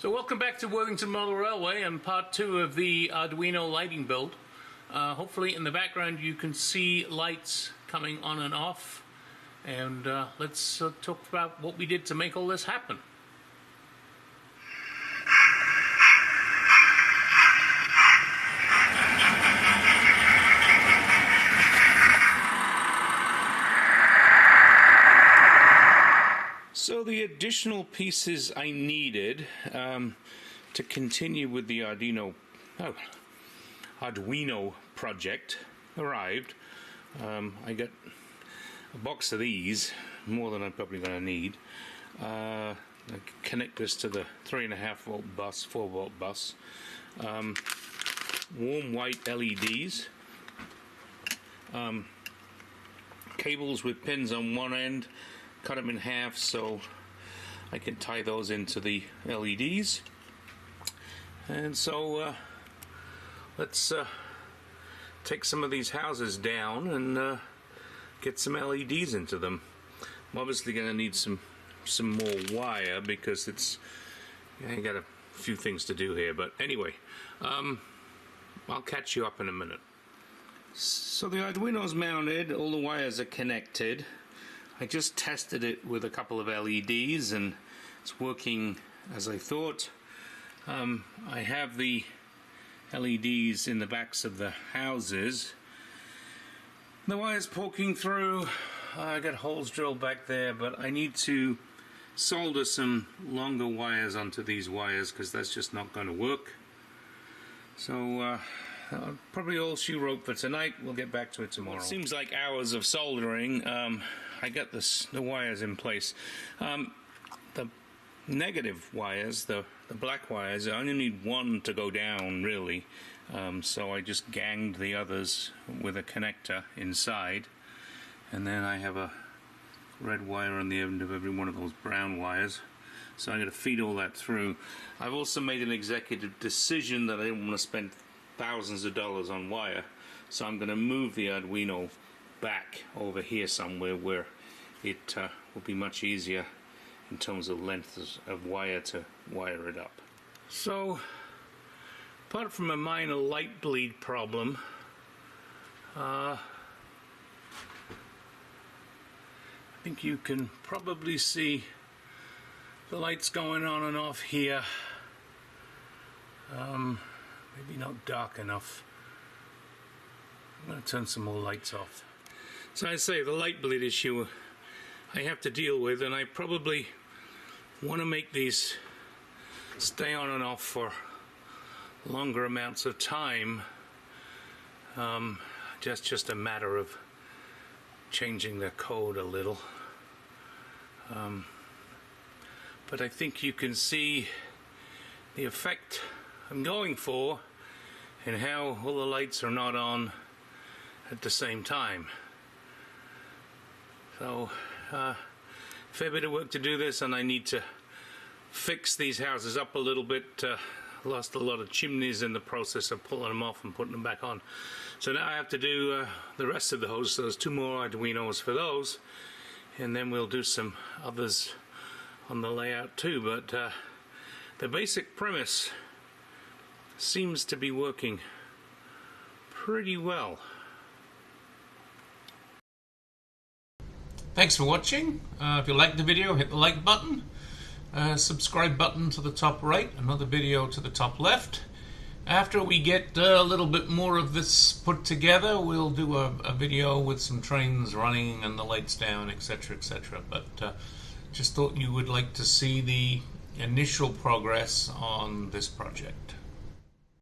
So welcome back to Worthington Model Railway and part 2 of the Arduino lighting build. Hopefully in the background you can see lights coming on and off, and let's talk about what we did to make all this happen. So the additional pieces I needed to continue with the Arduino project arrived. I got a box of these, more than I'm probably going to need. I connect this to the 3.5 volt bus, 4 volt bus. Warm white LEDs. Cables with pins on one end. Cut them in half so I can tie those into the LEDs. And so let's take some of these houses down and get some LEDs into them. I'm obviously going to need some more wire because I got a few things to do here. But anyway, I'll catch you up in a minute. So the Arduino's mounted, all the wires are connected. I just tested it with a couple of LEDs and it's working as I thought. I have the LEDs in the backs of the houses. The wire's poking through. I got holes drilled back there, but I need to solder some longer wires onto these wires because that's just not going to work. So probably all she wrote for tonight. We'll get back to it tomorrow. It seems like hours of soldering. I got the wires in place. The negative wires, the black wires, I only need one to go down really. So I just ganged the others with a connector inside, and then I have a red wire on the end of every one of those brown wires. So I'm going to feed all that through. I've also made an executive decision that I don't want to spend thousands of dollars on wire, so I'm going to move the Arduino back over here somewhere where it will be much easier in terms of lengths of wire to wire it up. So apart from a minor light bleed problem, I think you can probably see the lights going on and off here. Maybe not dark enough. I'm going to turn some more lights off. So I say the light bleed issue I have to deal with, and I probably want to make these stay on and off for longer amounts of time. Just a matter of changing the code a little. But I think you can see the effect I'm going for and how all the lights are not on at the same time. So fair bit of work to do this, and I need to fix these houses up a little bit. Lost a lot of chimneys in the process of pulling them off and putting them back on. So now I have to do the rest of those. So there's 2 more Arduinos for those, and then we'll do some others on the layout too. But the basic premise seems to be working pretty well. Thanks for watching. If you liked the video, hit the like button. Subscribe button to the top right, another video to the top left. After we get a little bit more of this put together, we'll do a video with some trains running and the lights down, etc., etc. But just thought you would like to see the initial progress on this project.